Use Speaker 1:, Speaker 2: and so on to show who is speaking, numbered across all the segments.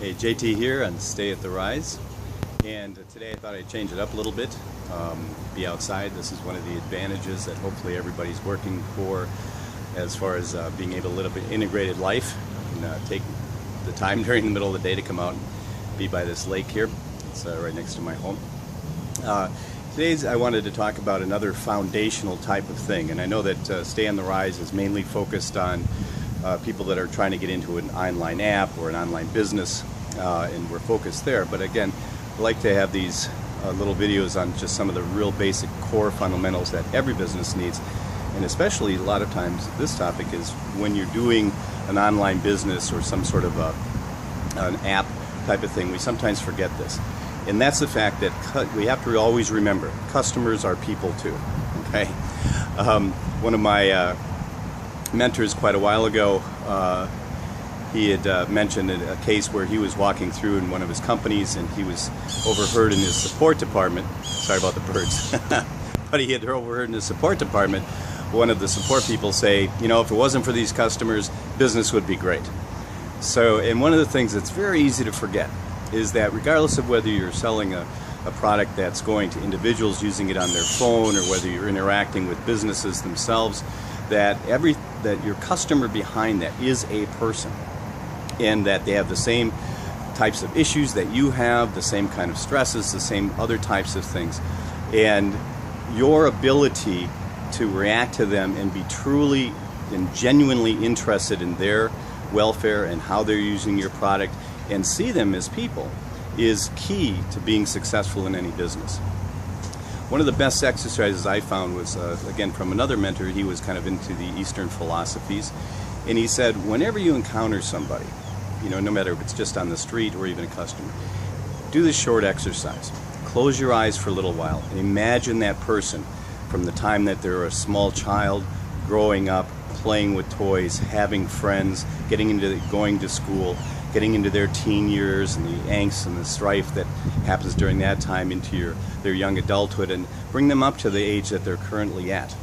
Speaker 1: Hey, JT here on Stay at the Rise, and today I thought I'd change it up a little bit, be outside. This is one of the advantages that hopefully everybody's working for as far as being able to live an integrated life and take the time during the middle of the day to come out and be by this lake here. It's right next to my home. Today's I wanted to talk about another foundational type of thing, and I know that Stay on the Rise is mainly focused on people that are trying to get into an online app or an online business, and we're focused there. But again, I like to have these little videos on just some of the real basic core fundamentals that every business needs, and especially a lot of times this topic is when you're doing an online business or some sort of an app type of thing, we sometimes forget this. And that's the fact that we have to always remember, customers are people too, okay? One of my mentors quite a while ago, he had mentioned a case where he was walking through in one of his companies and he was overheard in his support department. Sorry about the birds. But he had overheard in his support department one of the support people say, you know, if it wasn't for these customers, business would be great. So, and one of the things that's very easy to forget is that regardless of whether you're selling a product that's going to individuals using it on their phone or whether you're interacting with businesses themselves, that your customer behind that is a person, and that they have the same types of issues that you have, the same kind of stresses, the same other types of things. And your ability to react to them and be truly and genuinely interested in their welfare and how they're using your product and see them as people is key to being successful in any business. One of the best exercises I found was, again, from another mentor. He was kind of into the Eastern philosophies, and he said, whenever you encounter somebody, you know, no matter if it's just on the street or even a customer, do this short exercise. Close your eyes for a little while and imagine that person from the time that they're a small child, growing up, playing with toys, having friends, going to school, getting into their teen years and the angst and the strife that happens during that time into their young adulthood, and bring them up to the age that they're currently at.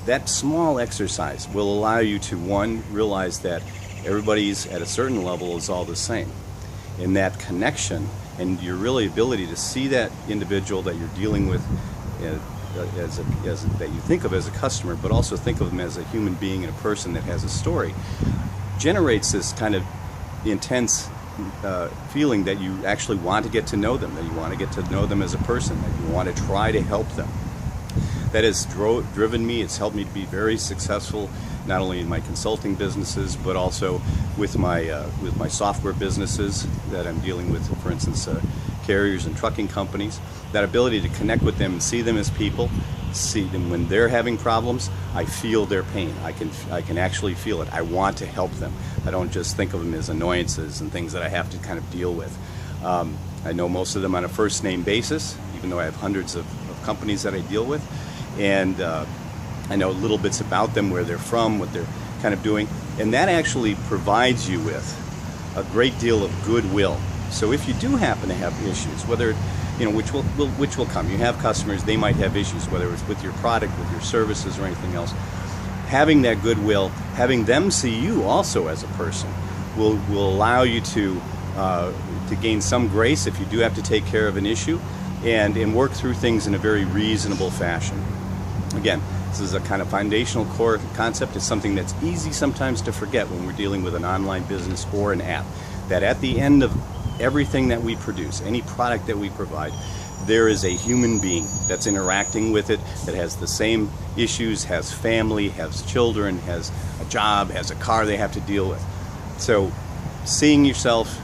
Speaker 1: That small exercise will allow you to, one, realize that everybody's at a certain level is all the same. And that connection and your really ability to see that individual that you're dealing with that you think of as a customer, but also think of them as a human being and a person that has a story, generates this kind of intense feeling that you actually want to get to know them, that you want to get to know them as a person, that you want to try to help them. That has driven me. It's helped me to be very successful, not only in my consulting businesses, but also with my software businesses that I'm dealing with, for instance, carriers and trucking companies. That ability to connect with them and see them as people, see them when they're having problems. I feel their pain. I can actually feel it. I want to help them. I don't just think of them as annoyances and things that I have to kind of deal with. I know most of them on a first name basis, even though I have hundreds of companies that I deal with, and I know little bits about them, where they're from, what they're kind of doing, and that actually provides you with a great deal of goodwill. So if you do happen to have issues, whether which will come. You have customers, they might have issues, whether it's with your product, with your services, or anything else. Having that goodwill, having them see you also as a person, will allow you to gain some grace if you do have to take care of an issue, and work through things in a very reasonable fashion. Again, this is a kind of foundational core concept. It's something that's easy sometimes to forget when we're dealing with an online business or an app, that at the end of everything that we produce, any product that we provide, there is a human being that's interacting with it, that has the same issues, has family, has children, has a job, has a car they have to deal with. So seeing yourself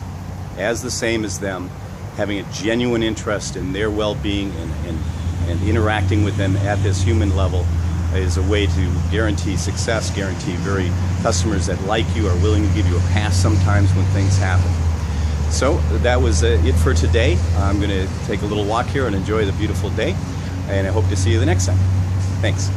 Speaker 1: as the same as them, having a genuine interest in their well-being and interacting with them at this human level is a way to guarantee success, guarantee customers that like you are willing to give you a pass sometimes when things happen. So that was it for today. I'm going to take a little walk here and enjoy the beautiful day, and I hope to see you the next time. Thanks.